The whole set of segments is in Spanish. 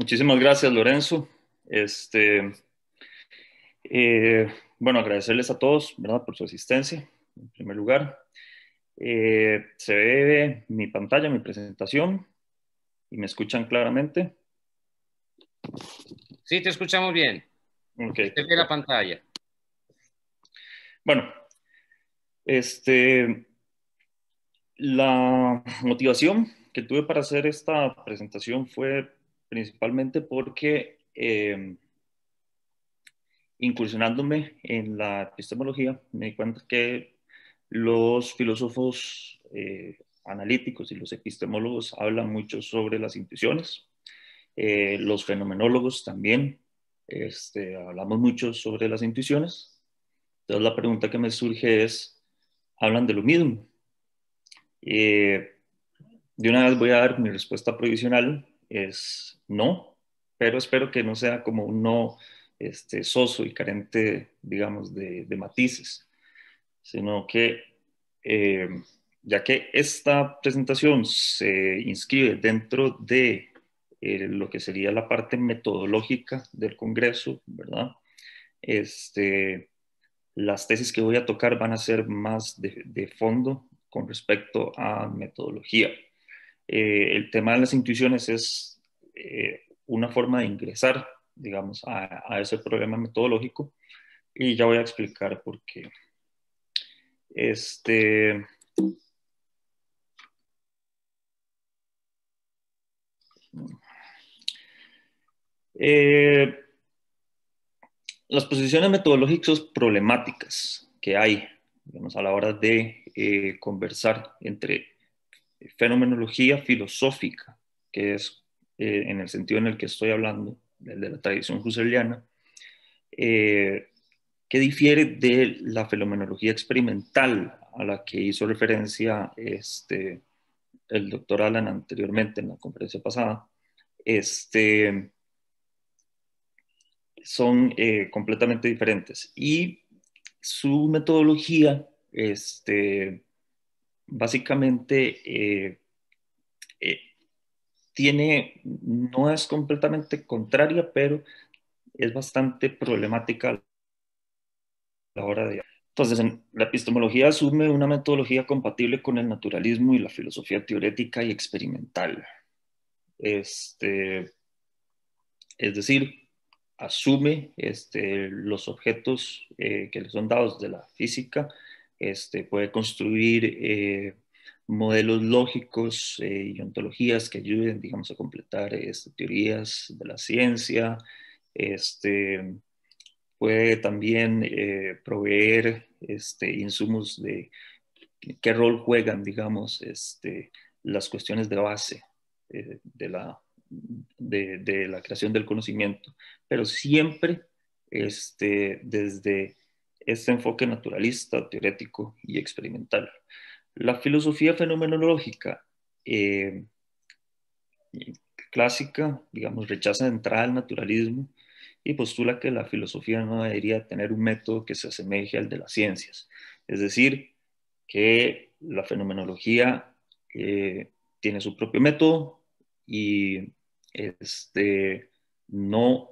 Muchísimas gracias, Lorenzo. Este, eh, bueno, agradecerles a todos, ¿verdad?, por su asistencia, en primer lugar. Se ve mi pantalla, mi presentación, y me escuchan claramente. Sí, te escuchamos bien. Ok, Se ve la perfecto. pantalla. Bueno, este, la motivación que tuve para hacer esta presentación fue principalmente porque incursionándome en la epistemología, me di cuenta que los filósofos analíticos y los epistemólogos hablan mucho sobre las intuiciones, los fenomenólogos también, hablamos mucho sobre las intuiciones. Entonces la pregunta que me surge es, ¿hablan de lo mismo? Eh, de una vez voy a dar mi respuesta provisional, es no, pero espero que no sea como un no soso y carente, digamos, de matices, sino que eh, ya que esta presentación se inscribe dentro de lo que sería la parte metodológica del Congreso, ¿verdad? Este, las tesis que voy a tocar van a ser más de fondo con respecto a metodología. El tema de las intuiciones es una forma de ingresar, digamos, a ese problema metodológico y ya voy a explicar por qué. Este, eh, las posiciones metodológicas problemáticas que hay, digamos, a la hora de conversar entre fenomenología filosófica, que es en el sentido en el que estoy hablando, el de la tradición husserliana, eh, que difiere de la fenomenología experimental a la que hizo referencia el doctor Alan anteriormente en la conferencia pasada. Son completamente diferentes y su metodología básicamente eh, no es completamente contraria, pero es bastante problemática a la hora de... Entonces, la epistemología asume una metodología compatible con el naturalismo y la filosofía teórica y experimental. Este, es decir, asume los objetos que le son dados de la física, puede construir modelos lógicos y ontologías que ayuden, digamos, a completar teorías de la ciencia, este, puede también proveer insumos de qué rol juegan, digamos, las cuestiones de base de la creación del conocimiento, pero siempre desde este enfoque naturalista, teorético y experimental. La filosofía fenomenológica eh, clásica, digamos, rechaza de entrada el naturalismo y postula que la filosofía no debería tener un método que se asemeje al de las ciencias. Es decir, que la fenomenología tiene su propio método y no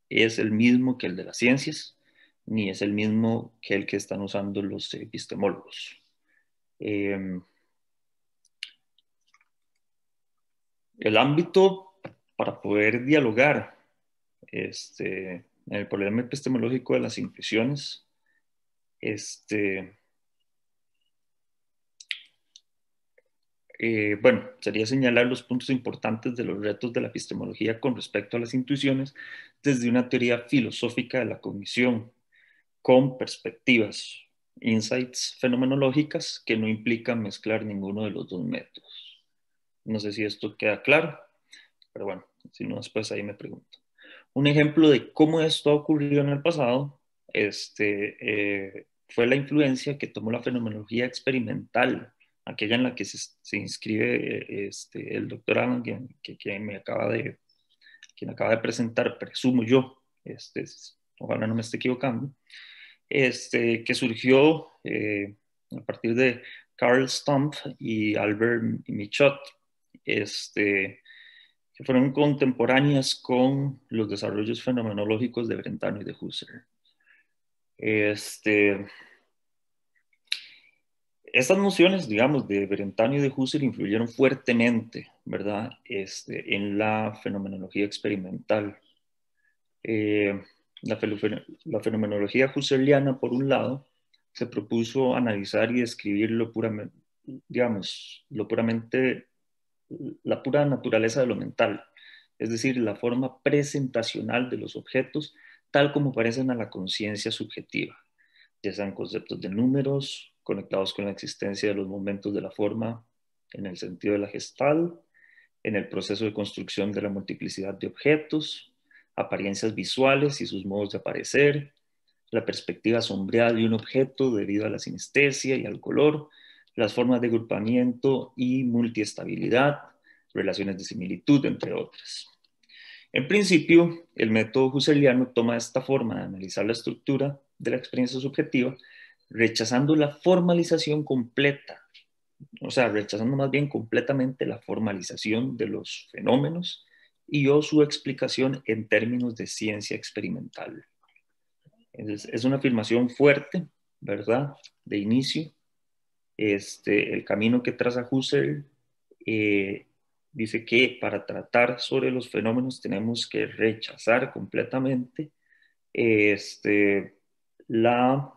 es el mismo que el de las ciencias, ni es el mismo que el que están usando los epistemólogos. Eh, el ámbito para poder dialogar en el problema epistemológico de las intuiciones, bueno, sería señalar los puntos importantes de los retos de la epistemología con respecto a las intuiciones desde una teoría filosófica de la cognición, con perspectivas, insights fenomenológicas que no implican mezclar ninguno de los dos métodos. No sé si esto queda claro, pero bueno, si no, después ahí me pregunto. Un ejemplo de cómo esto ha ocurrido en el pasado fue la influencia que tomó la fenomenología experimental, aquella en la que se inscribe el doctor Alan, quien acaba de presentar, presumo yo, ojalá no me esté equivocando, que surgió a partir de Carl Stumpf y Albert Michot, este, que fueron contemporáneas con los desarrollos fenomenológicos de Brentano y de Husserl. Estas nociones, digamos, de Brentano y de Husserl influyeron fuertemente, ¿verdad?, en la fenomenología experimental. La fenomenología husserliana, por un lado, se propuso analizar y describir lo puramente, digamos, la pura naturaleza de lo mental, es decir, la forma presentacional de los objetos, tal como parecen a la conciencia subjetiva, ya sean conceptos de números conectados con la existencia de los momentos de la forma en el sentido de la gestal, en el proceso de construcción de la multiplicidad de objetos, apariencias visuales y sus modos de aparecer, la perspectiva sombreada de un objeto debido a la sinestesia y al color, las formas de agrupamiento y multiestabilidad, relaciones de similitud, entre otras. En principio, el método husserliano toma esta forma de analizar la estructura de la experiencia subjetiva, rechazando la formalización completa, o sea, rechazando más bien completamente la formalización de los fenómenos y o su explicación en términos de ciencia experimental. Es una afirmación fuerte, ¿verdad? De inicio. El camino que traza Husserl dice que para tratar sobre los fenómenos tenemos que rechazar completamente la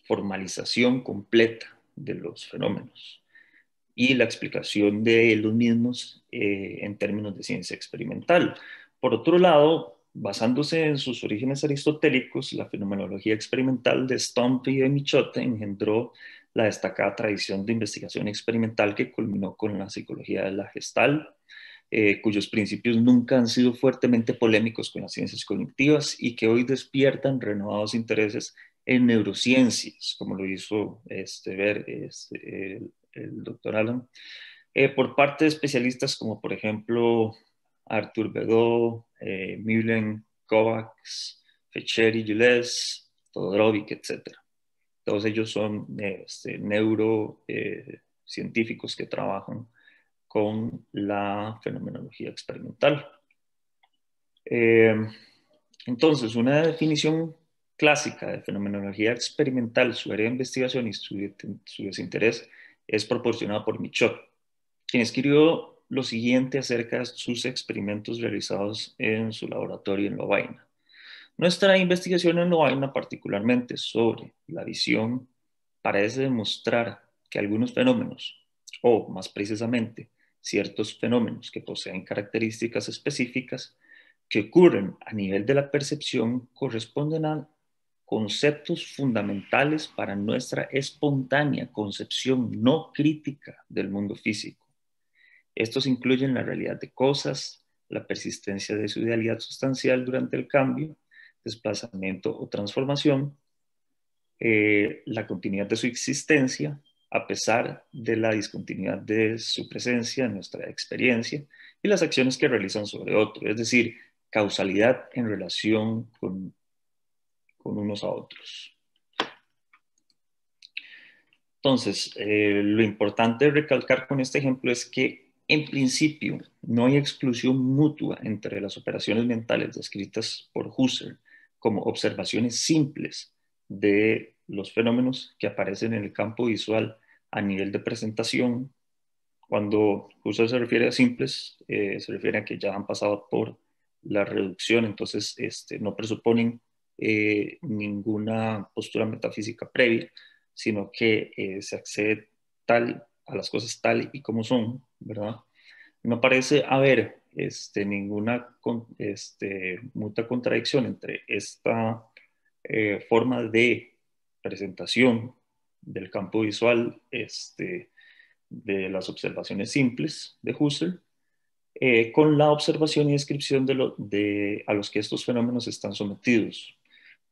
formalización completa de los fenómenos y la explicación de los mismos en términos de ciencia experimental. Por otro lado, basándose en sus orígenes aristotélicos, la fenomenología experimental de Stump y de Michot engendró la destacada tradición de investigación experimental que culminó con la psicología de la Gestalt, cuyos principios nunca han sido fuertemente polémicos con las ciencias cognitivas y que hoy despiertan renovados intereses en neurociencias, como lo hizo ver el doctor Alan, por parte de especialistas como por ejemplo Arthur Bedeau, Mühlen, Kovacs, Fecheri, Gilles, Todorovic, etc. Todos ellos son neurocientíficos que trabajan con la fenomenología experimental. Entonces, una definición clásica de fenomenología experimental, su área de investigación y su desinterés es proporcionada por Michot, quien escribió lo siguiente acerca de sus experimentos realizados en su laboratorio en Lovaina. Nuestra investigación en Lovaina, particularmente sobre la visión, parece demostrar que algunos fenómenos, o más precisamente, ciertos fenómenos que poseen características específicas que ocurren a nivel de la percepción corresponden a conceptos fundamentales para nuestra espontánea concepción no crítica del mundo físico. Estos incluyen la realidad de cosas, la persistencia de su idealidad sustancial durante el cambio, desplazamiento o transformación, la continuidad de su existencia, a pesar de la discontinuidad de su presencia en nuestra experiencia, y las acciones que realizan sobre otro, es decir, causalidad en relación con unos a otros. Entonces, lo importante de recalcar con este ejemplo es que, en principio, no hay exclusión mutua entre las operaciones mentales descritas por Husserl como observaciones simples de los fenómenos que aparecen en el campo visual a nivel de presentación. Cuando Husserl se refiere a simples, se refiere a que ya han pasado por la reducción, entonces no presuponen ninguna postura metafísica previa, sino que se accede a las cosas tal y como son, ¿verdad? No parece haber ninguna mucha contradicción entre esta forma de presentación del campo visual de las observaciones simples de Husserl con la observación y descripción a los que estos fenómenos están sometidos.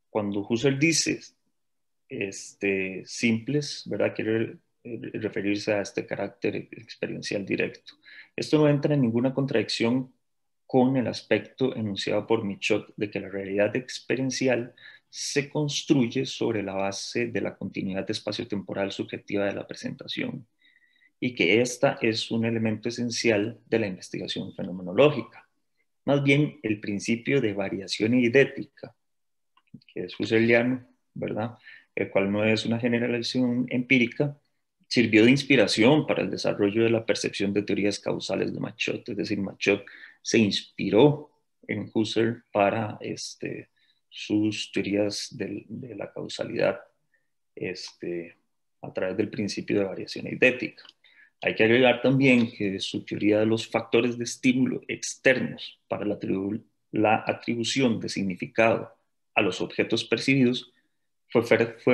Cuando Husserl dice simples, ¿verdad? Quiere referirse a este carácter experiencial directo. Esto no entra en ninguna contradicción con el aspecto enunciado por Michot de que la realidad experiencial se construye sobre la base de la continuidad espacio-temporal subjetiva de la presentación. y que esta es un elemento esencial de la investigación fenomenológica. Más bien, el principio de variación eidética, que es husserliano, ¿verdad? El cual no es una generalización empírica, sirvió de inspiración para el desarrollo de la percepción de teorías causales de Machot. Es decir, Machot se inspiró en Husserl para sus teorías de la causalidad a través del principio de variación eidética. Hay que agregar también que su teoría de los factores de estímulo externos para la atribución de significado a los objetos percibidos fue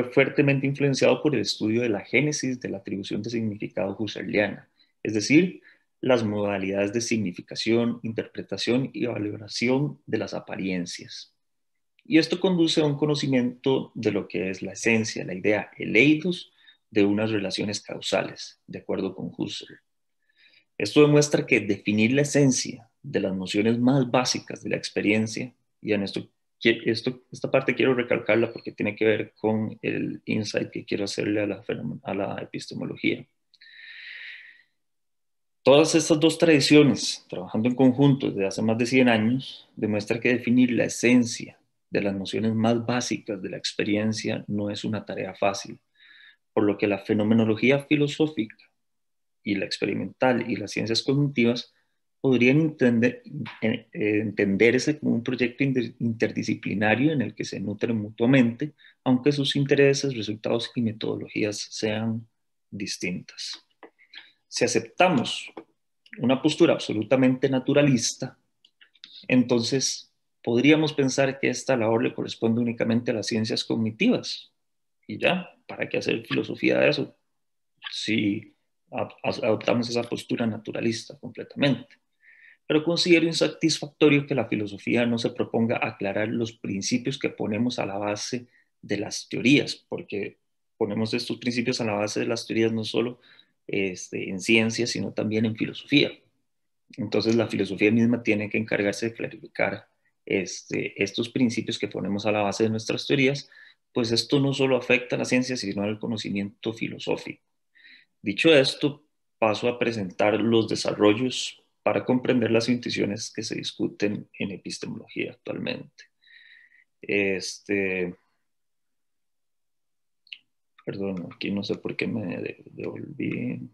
fuertemente influenciado por el estudio de la génesis de la atribución de significado husserliana, es decir, las modalidades de significación, interpretación y valoración de las apariencias. Y esto conduce a un conocimiento de lo que es la esencia, la idea, el eidos de unas relaciones causales, de acuerdo con Husserl. Esto demuestra que definir la esencia de las nociones más básicas de la experiencia, y en esta parte quiero recalcarla porque tiene que ver con el insight que quiero hacerle a la epistemología. Todas estas dos tradiciones, trabajando en conjunto desde hace más de 100 años, demuestra que definir la esencia de las nociones más básicas de la experiencia no es una tarea fácil, por lo que la fenomenología filosófica y la experimental y las ciencias cognitivas podrían entenderse como un proyecto interdisciplinario en el que se nutren mutuamente, aunque sus intereses, resultados y metodologías sean distintas. Si aceptamos una postura absolutamente naturalista, entonces podríamos pensar que esta labor le corresponde únicamente a las ciencias cognitivas. Y ya, ¿para qué hacer filosofía de eso? Si adoptamos esa postura naturalista completamente. Pero considero insatisfactorio que la filosofía no se proponga aclarar los principios que ponemos a la base de las teorías, porque ponemos estos principios a la base de las teorías no solo en ciencia, sino también en filosofía. Entonces la filosofía misma tiene que encargarse de clarificar estos principios que ponemos a la base de nuestras teorías, pues esto no solo afecta a la ciencia, sino al conocimiento filosófico. Dicho esto, paso a presentar los desarrollos para comprender las intuiciones que se discuten en epistemología actualmente. Perdón, aquí no sé por qué me devolví.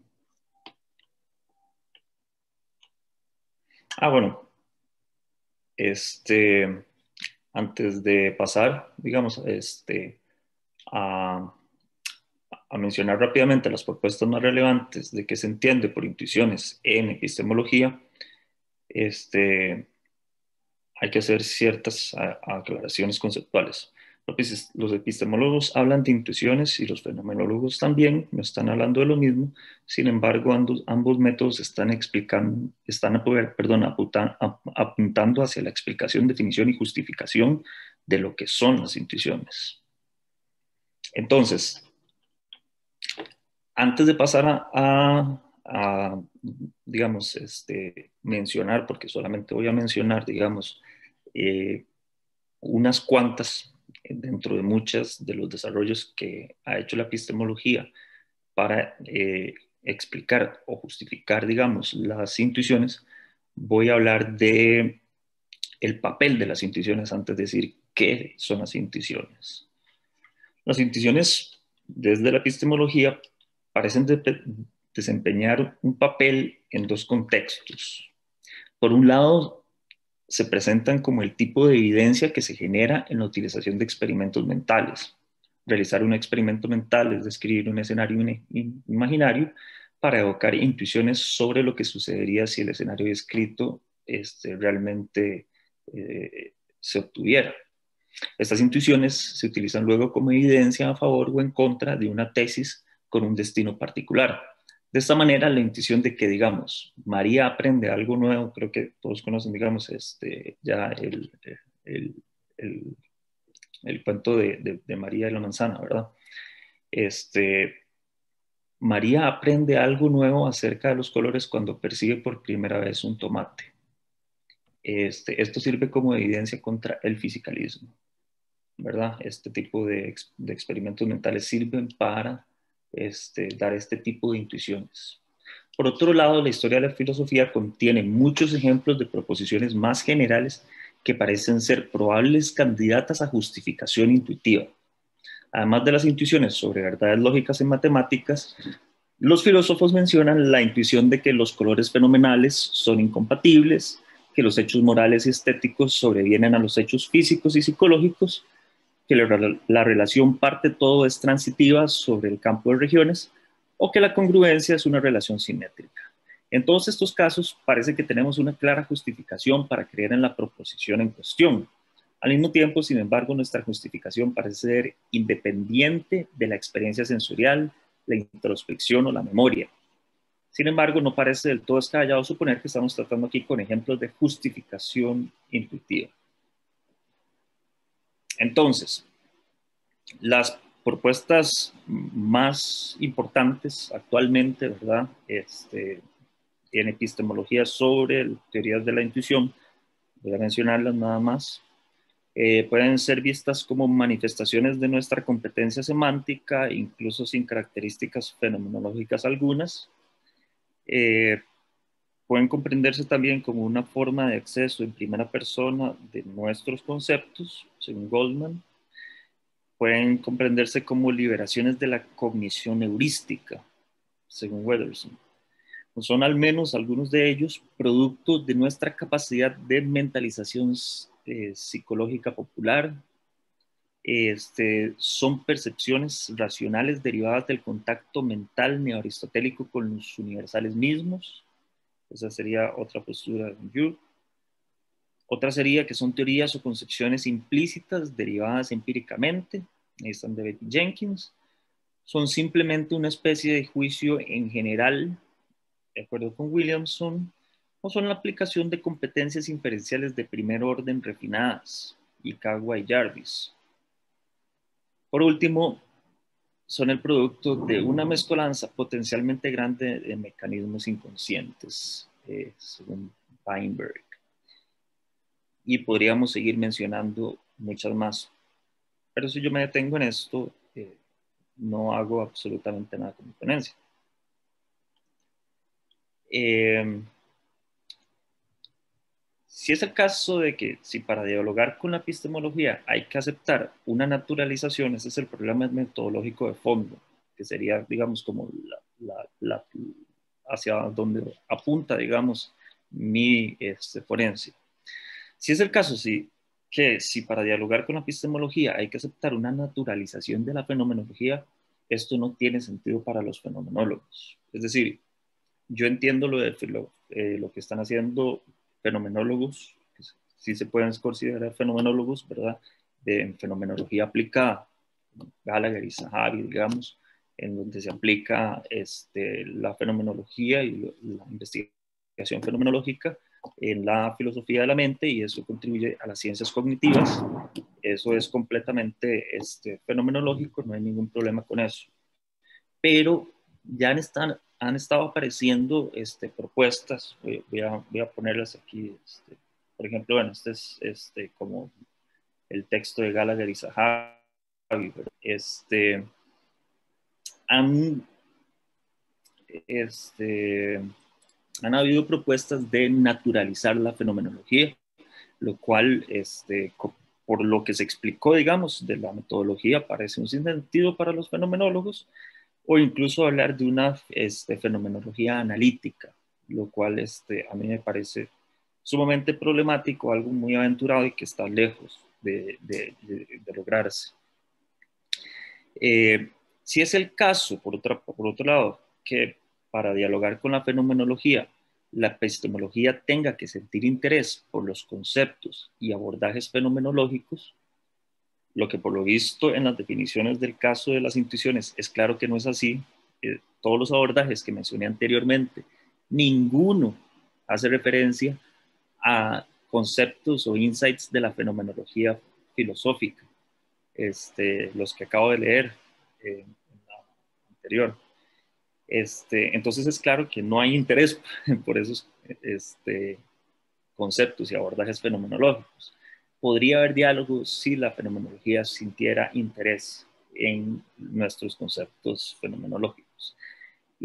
Bueno, antes de pasar, digamos, a, a mencionar rápidamente las propuestas más relevantes de qué se entiende por intuiciones en epistemología, hay que hacer ciertas aclaraciones conceptuales. Los epistemólogos hablan de intuiciones y los fenomenólogos también, no están hablando de lo mismo. Sin embargo, ambos métodos apuntando hacia la explicación, definición y justificación de lo que son las intuiciones. Entonces, antes de pasar digamos, mencionar, porque solamente voy a mencionar, digamos, unas cuantas dentro de muchas de los desarrollos que ha hecho la epistemología para explicar o justificar, digamos, las intuiciones, voy a hablar de el papel de las intuiciones antes de decir qué son las intuiciones. Las intuiciones, desde la epistemología, parecen desempeñar un papel en dos contextos. Por un lado, se presentan como el tipo de evidencia que se genera en la utilización de experimentos mentales. Realizar un experimento mental es describir un escenario imaginario para evocar intuiciones sobre lo que sucedería si el escenario descrito realmente se obtuviera. Estas intuiciones se utilizan luego como evidencia a favor o en contra de una tesis con un destino particular. De esta manera, la intuición de que, digamos, María aprende algo nuevo, creo que todos conocen, digamos, ya el, el, el cuento de María de la manzana, ¿verdad? María aprende algo nuevo acerca de los colores cuando percibe por primera vez un tomate. Esto sirve como evidencia contra el fisicalismo, ¿verdad? Este tipo de experimentos mentales sirven para dar este tipo de intuiciones. Por otro lado, la historia de la filosofía contiene muchos ejemplos de proposiciones más generales que parecen ser probables candidatas a justificación intuitiva. Además de las intuiciones sobre verdades lógicas en matemáticas, los filósofos mencionan la intuición de que los colores fenomenales son incompatibles, que los hechos morales y estéticos sobrevienen a los hechos físicos y psicológicos, que la relación parte todo es transitiva sobre el campo de regiones, o que la congruencia es una relación simétrica. En todos estos casos parece que tenemos una clara justificación para creer en la proposición en cuestión. Al mismo tiempo, sin embargo, nuestra justificación parece ser independiente de la experiencia sensorial, la introspección o la memoria. Sin embargo, no parece del todo descabellado suponer que estamos tratando aquí con ejemplos de justificación intuitiva. Entonces, las propuestas más importantes actualmente, ¿verdad? En epistemología sobre teorías de la intuición, voy a mencionarlas nada más, pueden ser vistas como manifestaciones de nuestra competencia semántica, incluso sin características fenomenológicas algunas. Pueden comprenderse también como una forma de acceso en primera persona de nuestros conceptos, según Goldman. Pueden comprenderse como liberaciones de la cognición heurística, según Wetherson. Son al menos algunos de ellos producto de nuestra capacidad de mentalización psicológica popular. Son percepciones racionales derivadas del contacto mental neoaristotélico con los universales mismos. Esa sería otra postura de Jung. Otra sería que son teorías o concepciones implícitas derivadas empíricamente. Ahí están de Betty Jenkins. Son simplemente una especie de juicio en general, de acuerdo con Williamson, o son la aplicación de competencias inferenciales de primer orden refinadas, Ikawa y Jarvis. Por último, son el producto de una mezcolanza potencialmente grande de mecanismos inconscientes, según Weinberg. Y podríamos seguir mencionando muchas más. Pero si yo me detengo en esto, no hago absolutamente nada con mi ponencia. Si es el caso de que si para dialogar con la epistemología hay que aceptar una naturalización, ese es el problema metodológico de fondo, que sería, digamos, como hacia donde apunta, digamos, mi ponencia. Si es el caso, que si para dialogar con la epistemología hay que aceptar una naturalización de la fenomenología, esto no tiene sentido para los fenomenólogos. Es decir, yo entiendo lo que están haciendo fenomenólogos, que sí se pueden considerar fenomenólogos, ¿verdad? De fenomenología aplicada, Gallagher y Zahavi, digamos, en donde se aplica la fenomenología y la investigación fenomenológica en la filosofía de la mente, y eso contribuye a las ciencias cognitivas. Eso es completamente fenomenológico, no hay ningún problema con eso. Pero ya han estado apareciendo propuestas, voy a ponerlas aquí, por ejemplo, bueno, este es como el texto de Gallagher y Zahavi. Han, han habido propuestas de naturalizar la fenomenología, lo cual, por lo que se explicó, digamos, de la metodología, parece un sinsentido para los fenomenólogos, o incluso hablar de una fenomenología analítica, lo cual a mí me parece sumamente problemático, algo muy aventurado y que está lejos de lograrse. Si es el caso, por otro lado, que para dialogar con la fenomenología, la epistemología tenga que sentir interés por los conceptos y abordajes fenomenológicos, lo que por lo visto en las definiciones del caso de las intuiciones es claro que no es así. Todos los abordajes que mencioné anteriormente, ninguno hace referencia a conceptos o insights de la fenomenología filosófica, los que acabo de leer en la anterior. Entonces es claro que no hay interés por esos conceptos y abordajes fenomenológicos. Podría haber diálogo si la fenomenología sintiera interés en nuestros conceptos fenomenológicos.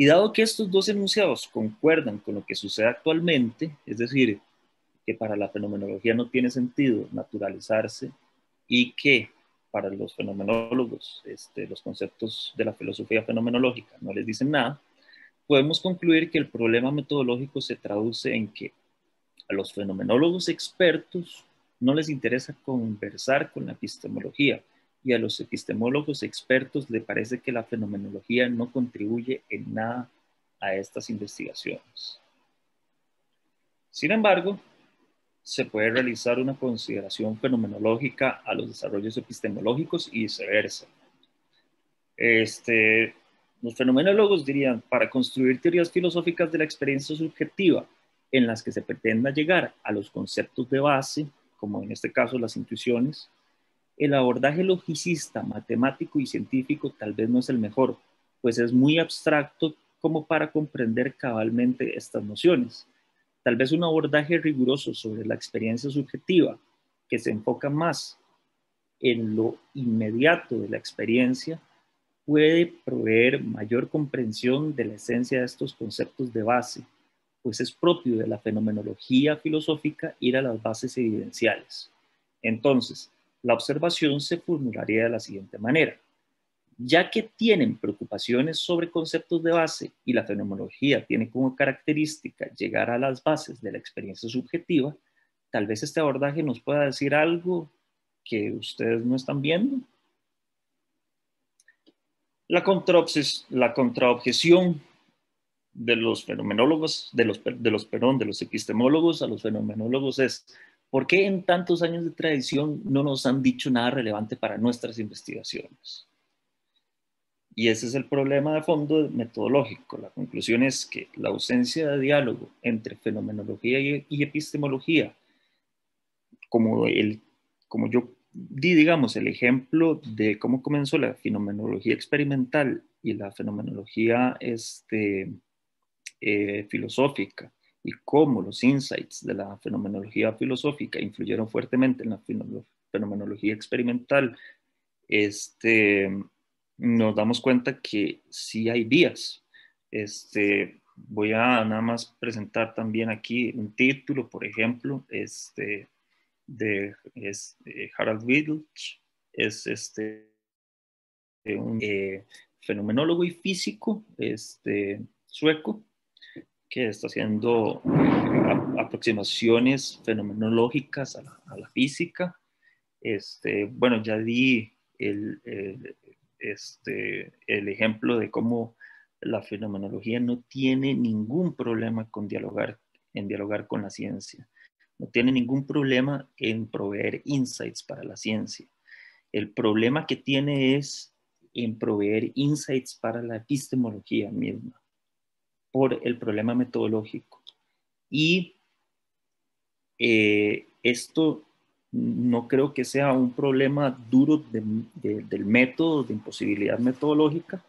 Y dado que estos dos enunciados concuerdan con lo que sucede actualmente, es decir, que para la fenomenología no tiene sentido naturalizarse y que para los fenomenólogos los conceptos de la filosofía fenomenológica no les dicen nada, podemos concluir que el problema metodológico se traduce en que a los fenomenólogos expertos no les interesa conversar con la epistemología y a los epistemólogos expertos les parece que la fenomenología no contribuye en nada a estas investigaciones. Sin embargo, se puede realizar una consideración fenomenológica a los desarrollos epistemológicos y viceversa. Los fenomenólogos dirían, para construir teorías filosóficas de la experiencia subjetiva en las que se pretenda llegar a los conceptos de base, como en este caso las intuiciones, el abordaje logicista, matemático y científico tal vez no es el mejor, pues es muy abstracto como para comprender cabalmente estas nociones. Tal vez un abordaje riguroso sobre la experiencia subjetiva, que se enfoca más en lo inmediato de la experiencia, puede proveer mayor comprensión de la esencia de estos conceptos de base, pues es propio de la fenomenología filosófica ir a las bases evidenciales. Entonces, la observación se formularía de la siguiente manera. Ya que tienen preocupaciones sobre conceptos de base y la fenomenología tiene como característica llegar a las bases de la experiencia subjetiva, tal vez este abordaje nos pueda decir algo que ustedes no están viendo. La contraobjeción de los fenomenólogos, de los epistemólogos a los fenomenólogos es, ¿por qué en tantos años de tradición no nos han dicho nada relevante para nuestras investigaciones? Y ese es el problema de fondo metodológico. La conclusión es que la ausencia de diálogo entre fenomenología y epistemología, como yo di, digamos, el ejemplo de cómo comenzó la fenomenología experimental y la fenomenología filosófica y cómo los insights de la fenomenología filosófica influyeron fuertemente en la fenomenología experimental, nos damos cuenta que sí hay vías. Voy a nada más presentar también aquí un título, por ejemplo, de Harald Wittich, es un fenomenólogo y físico sueco que está haciendo aproximaciones fenomenológicas a la física. Bueno, ya di el ejemplo de cómo la fenomenología no tiene ningún problema en dialogar con la ciencia. No tiene ningún problema en proveer insights para la ciencia. El problema que tiene es en proveer insights para la epistemología misma, por el problema metodológico. Y esto no creo que sea un problema duro del método, de imposibilidad metodológica.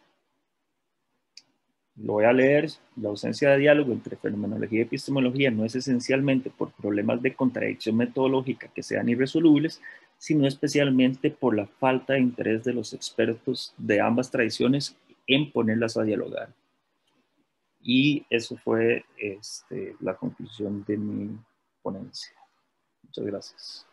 Lo voy a leer. La ausencia de diálogo entre fenomenología y epistemología no es esencialmente por problemas de contradicción metodológica que sean irresolubles, sino especialmente por la falta de interés de los expertos de ambas tradiciones en ponerlas a dialogar. Y eso fue la conclusión de mi ponencia. Muchas gracias.